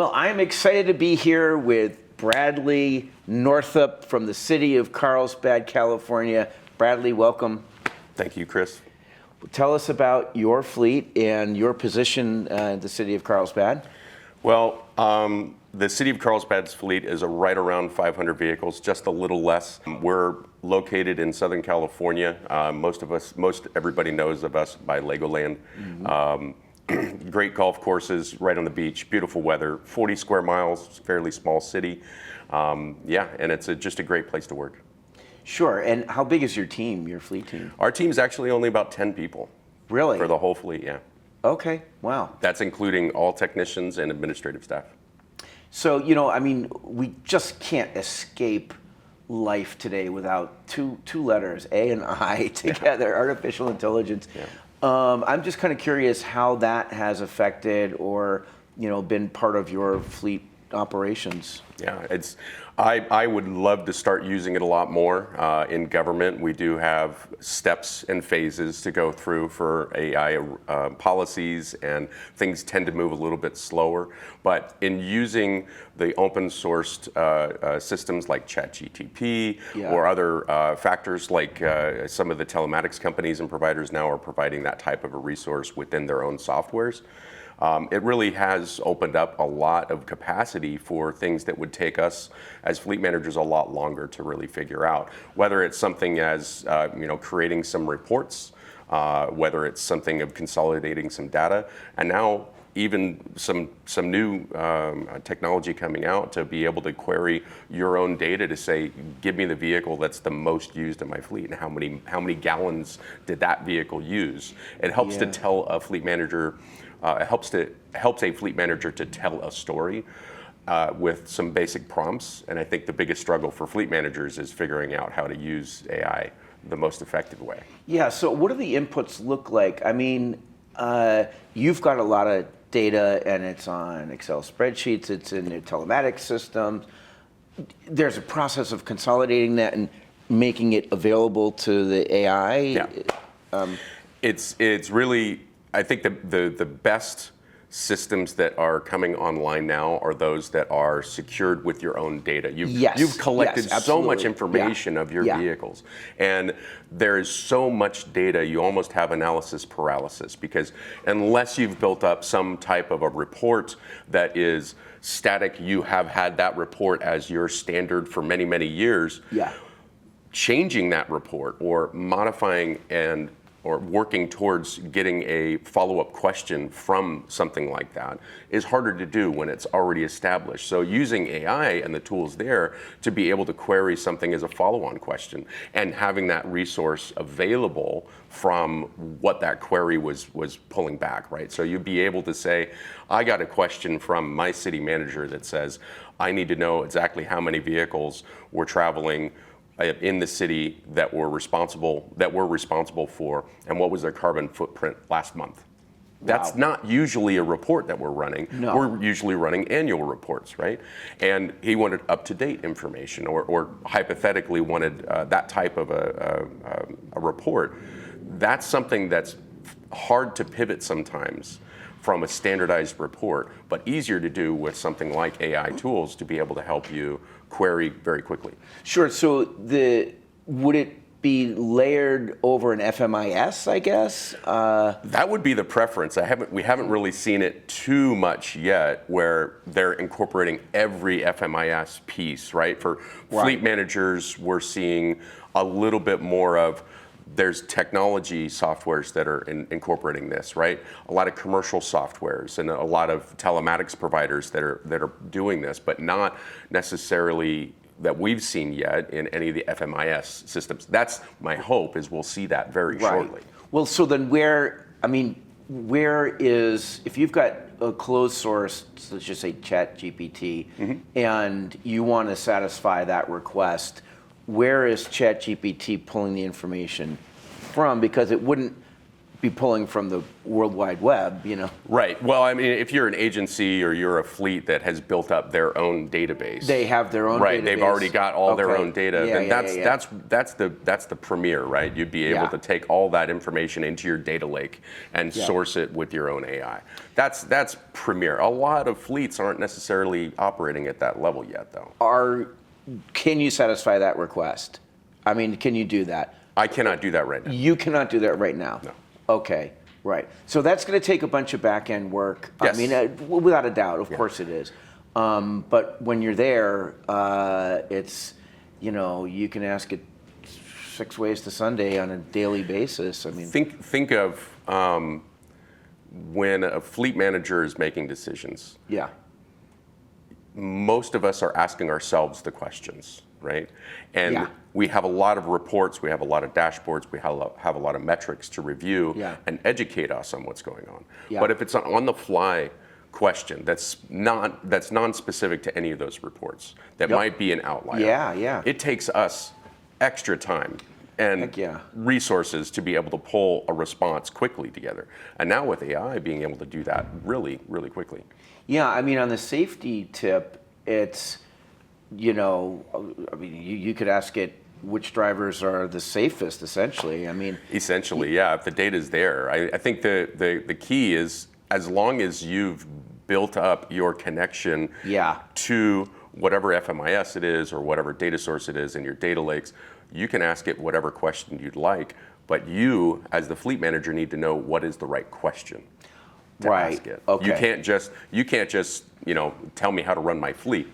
Well, I'm excited to be here with Bradley Northrup from the City of Carlsbad, California. Bradley, welcome. Thank you, Chris. Tell us about your fleet and your position in the City of Carlsbad. Well, the City of Carlsbad's fleet is right around 500 vehicles, just a little less. We're located in Southern California. Most everybody knows of us by Legoland. Great golf courses right on the beach, beautiful weather, 40 square miles, fairly small city. Yeah, and it's just a great place to work. Sure, and how big is your team, your fleet team? Our team's actually only about 10 people. Really? For the whole fleet, yeah. Okay, wow. That's including all technicians and administrative staff. So, we just can't escape life today without two letters, A and I together, artificial intelligence. Yeah. I'm just kind of curious how that has affected or, been part of your fleet operations. Yeah, I would love to start using it a lot more in government. We do have steps and phases to go through for AI policies, and things tend to move a little bit slower. But in using the open sourced systems like ChatGPT or other factors like some of the telematics companies and providers now are providing that type of a resource within their own softwares. It really has opened up a lot of capacity for things that would take us as fleet managers a lot longer to really figure out. Whether it's something as creating some reports, whether it's something of consolidating some data, and now even some new technology coming out to be able to query your own data to say, give me the vehicle that's the most used in my fleet and how many gallons did that vehicle use. It helps to tell a fleet manager. It helps a fleet manager to tell a story with some basic prompts. And I think the biggest struggle for fleet managers is figuring out how to use AI the most effective way. Yeah, so what do the inputs look like? I mean, you've got a lot of data and it's on Excel spreadsheets, it's in your telematics systems. There's a process of consolidating that and making it available to the AI. Yeah. It's really, I think the best systems that are coming online now are those that are secured with your own data. You've collected so much information of your vehicles, and there is so much data, you almost have analysis paralysis, because unless you've built up some type of a report that is static, you have had that report as your standard for many, many years. Changing that report or modifying or working towards getting a follow-up question from something like that is harder to do when it's already established. So using AI and the tools there to be able to query something as a follow-on question and having that resource available from what that query was pulling back, right? So you'd be able to say, I got a question from my city manager that says, I need to know exactly how many vehicles were traveling in the city that we're responsible for, and what was their carbon footprint last month. That's not usually a report that we're running. No. We're usually running annual reports, right? And he wanted up-to-date information, or hypothetically wanted that type of a report. That's something that's hard to pivot sometimes from a standardized report, but easier to do with something like AI tools to be able to help you query very quickly. Sure. So would it be layered over an FMIS, I guess? That would be the preference. We haven't really seen it too much yet, where they're incorporating every FMIS piece, right? For fleet managers, we're seeing a little bit more of, there's technology softwares that are incorporating this, right? A lot of commercial softwares and a lot of telematics providers that are doing this, but not necessarily that we've seen yet in any of the FMIS systems. That's my hope, is we'll see that very shortly. Well, so then where is, if you've got a closed source, let's just say ChatGPT, and you want to satisfy that request, where is ChatGPT pulling the information from? Because it wouldn't be pulling from the World Wide Web, Right. Well, I mean, if you're an agency or you're a fleet that has built up their own database, They have their own right. database. They've already got all their Okay. own data. Yeah, Then yeah, that's the premier, right? You'd be able Yeah. to take all that information into your data lake and Yeah. source it with your own AI. That's premier. A lot of fleets aren't necessarily operating at that level yet, though. Can you satisfy that request? I mean, can you do that? I cannot do that right now. You cannot do that right now? No. Okay, right. So that's going to take a bunch of back-end work. Yes. I mean, without a doubt, of course it is. But when you're there, it's, you can ask it 6 ways to Sunday on a daily basis. I mean, Think of when a fleet manager is making decisions. yeah, Most of us are asking ourselves the questions, right? And Yeah. we have a lot of reports, we have a lot of dashboards, we have a lot of metrics to review Yeah. and educate us on what's going on. Yeah. But if it's an on-the-fly question that's non-specific to any of those reports, that Yep. might be an outlier. Yeah. It takes us extra time and Heck yeah. resources to be able to pull a response quickly together. And now with AI being able to do that really, really quickly. Yeah, I mean, on the safety tip, it's, you could ask it which drivers are the safest, essentially. I mean, Essentially, yeah, if the data is there. I think the key is, as long as you've built up your connection Yeah. to whatever FMIS it is or whatever data source it is in your data lakes, you can ask it whatever question you'd like, but you, as the fleet manager, need to know what is the right question to Right, ask it. okay. You can't just tell me how to run my fleet.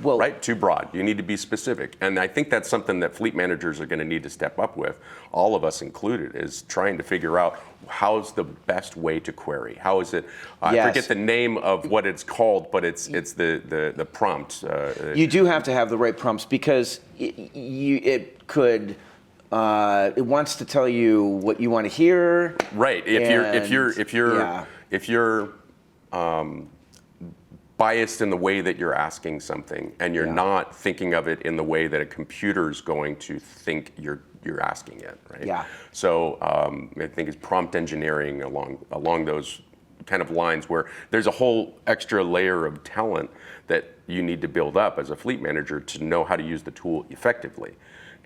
Well- right? Too broad. You need to be specific. And I think that's something that fleet managers are going to need to step up with, all of us included, is trying to figure out how's the best way to query. How is it? I Yes. forget the name of what it's called, but it's the prompt. You do have to have the right prompts because it wants to tell you what you want to hear. Right. If you're biased in the way that you're asking something, and you're Yeah. not thinking of it in the way that a computer's going to think you're asking it, right? Yeah. So I think it's prompt engineering along those kind of lines, where there's a whole extra layer of talent that you need to build up as a fleet manager to know how to use the tool effectively.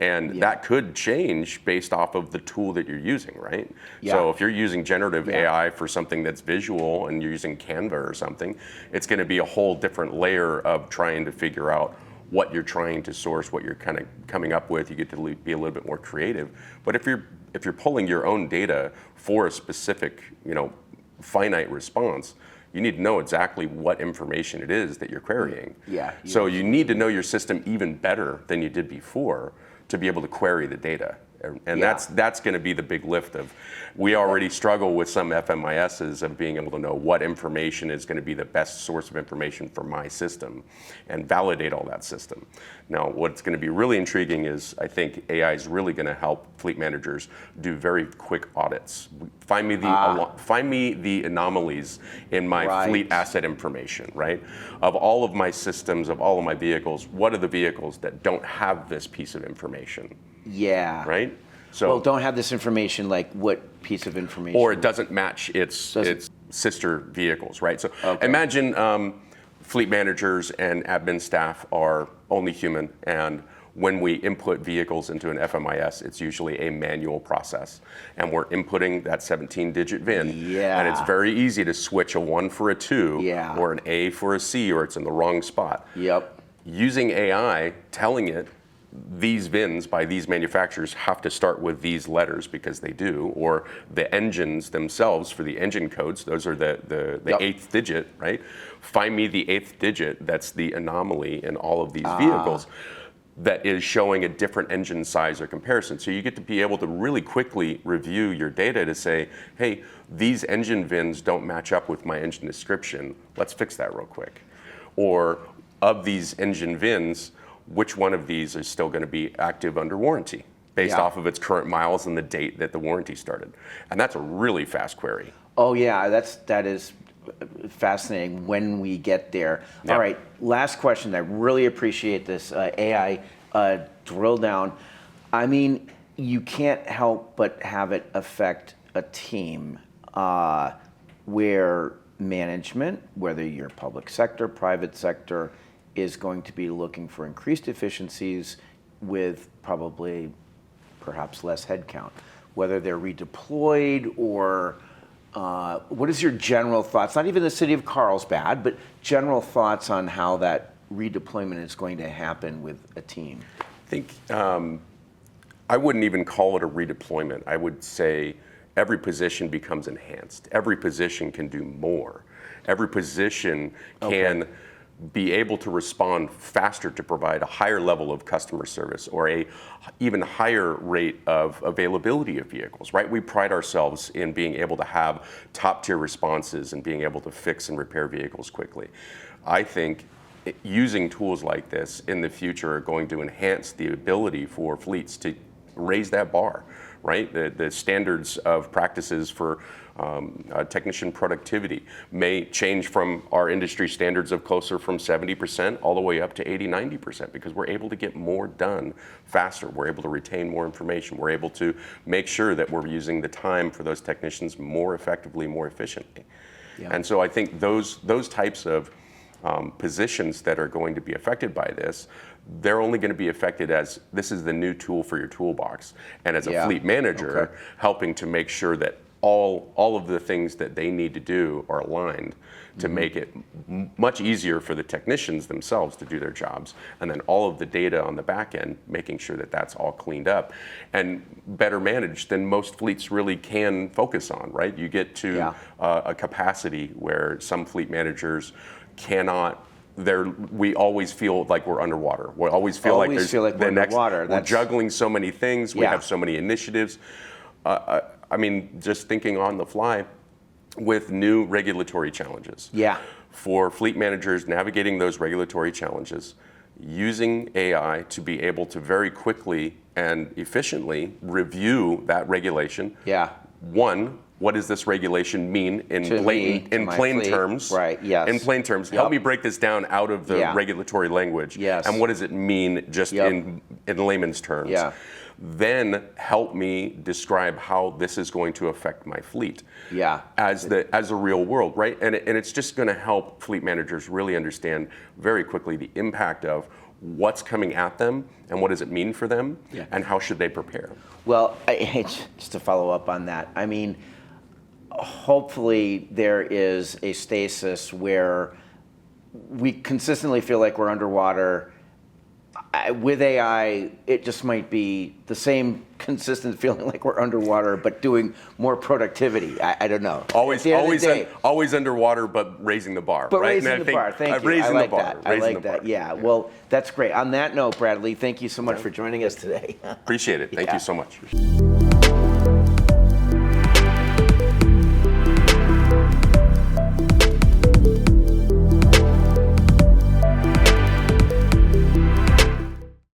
And Yeah. that could change based off of the tool that you're using, right? Yeah. So if you're using generative Yeah. AI for something that's visual and you're using Canva or something, it's going to be a whole different layer of trying to figure out what you're trying to source, what you're kind of coming up with. You get to be a little bit more creative. But if you're pulling your own data for a specific, finite response, you need to know exactly what information it is that you're querying. Yeah. So you need to know your system even better than you did before to be able to query the data. And Yeah. that's going to be the big lift of, we already struggle with some FMISs of being able to know what information is going to be the best source of information for my system and validate all that system. Now, what's going to be really intriguing is, I think AI is really going to help fleet managers do very quick audits. Find me the anomalies in my Right. fleet asset information, right? Of all of my systems, of all of my vehicles, what are the vehicles that don't have this piece of information? Yeah. Right? So, Well, don't have this information, like what piece of information? or it doesn't match its sister vehicles, right? So imagine fleet managers and admin staff are only human, and when we input vehicles into an FMIS, it's usually a manual process, and we're inputting that 17-digit VIN, Yeah. and it's very easy to switch a 1 for a 2, Yeah. or an A for a C, or it's in the wrong spot. Yep. Using AI, telling it these VINs by these manufacturers have to start with these letters because they do, or the engines themselves for the engine codes, those are the Yep. 8th digit, right? Find me the 8th digit that's the anomaly in all of these vehicles that is showing a different engine size or comparison. So you get to be able to really quickly review your data to say, hey, these engine VINs don't match up with my engine description. Let's fix that real quick. Or of these engine VINs, which one of these is still going to be active under warranty based Yeah. off of its current miles and the date that the warranty started? And that's a really fast query. Oh yeah, that is fascinating when we get there. Yeah. All right, last question. I really appreciate this AI drill down. I mean, you can't help but have it affect a team where management, whether you're public sector, private sector, is going to be looking for increased efficiencies with probably perhaps less headcount, whether they're redeployed or what is your general thoughts, not even the city of Carlsbad, but general thoughts on how that redeployment is going to happen with a team? I think I wouldn't even call it a redeployment. I would say every position becomes enhanced. Every position can do more. Every position can be able to respond faster to provide a higher level of customer service or a even higher rate of availability of vehicles, right? We pride ourselves in being able to have top tier responses and being able to fix and repair vehicles quickly. I think using tools like this in the future are going to enhance the ability for fleets to raise that bar, right? The standards of practices for technician productivity may change from our industry standards of closer from 70% all the way up to 80, 90% because we're able to get more done faster. We're able to retain more information. We're able to make sure that we're using the time for those technicians more effectively, more efficiently. Yeah. And so I think those types of positions that are going to be affected by this, they're only going to be affected as this is the new tool for your toolbox. And as a fleet manager, helping to make sure that all of the things that they need to do are aligned to make it much easier for the technicians themselves to do their jobs. And then all of the data on the back end, making sure that that's all cleaned up and better managed than most fleets really can focus on, right? You get to a capacity where some fleet managers cannot. We always feel like we're underwater. We always feel like there's we're underwater. We're juggling so many things. We have so many initiatives. I mean, just thinking on the fly with new regulatory challenges. Yeah. For fleet managers navigating those regulatory challenges, using AI to be able to very quickly and efficiently review that regulation. Yeah. One, what does this regulation mean in plain terms? Right, yes. In plain terms. Help me break this down out of the regulatory language. Yes. And what does it mean just in layman's terms? Yeah. Then help me describe how this is going to affect my fleet. Yeah. As a real world, right? And it's just going to help fleet managers really understand very quickly the impact of what's coming at them and what does it mean for them and how should they prepare. Well, just to follow up on that, I mean, hopefully there is a stasis where we consistently feel like we're underwater. With AI, it just might be the same consistent feeling like we're underwater, but doing more productivity. I don't know. Always underwater, but raising the bar. But right? raising the bar. Thank you. I like that. I like that. Yeah. Well, that's great. On that note, Bradley, thank you so much for joining us today. Appreciate it. Thank you so much.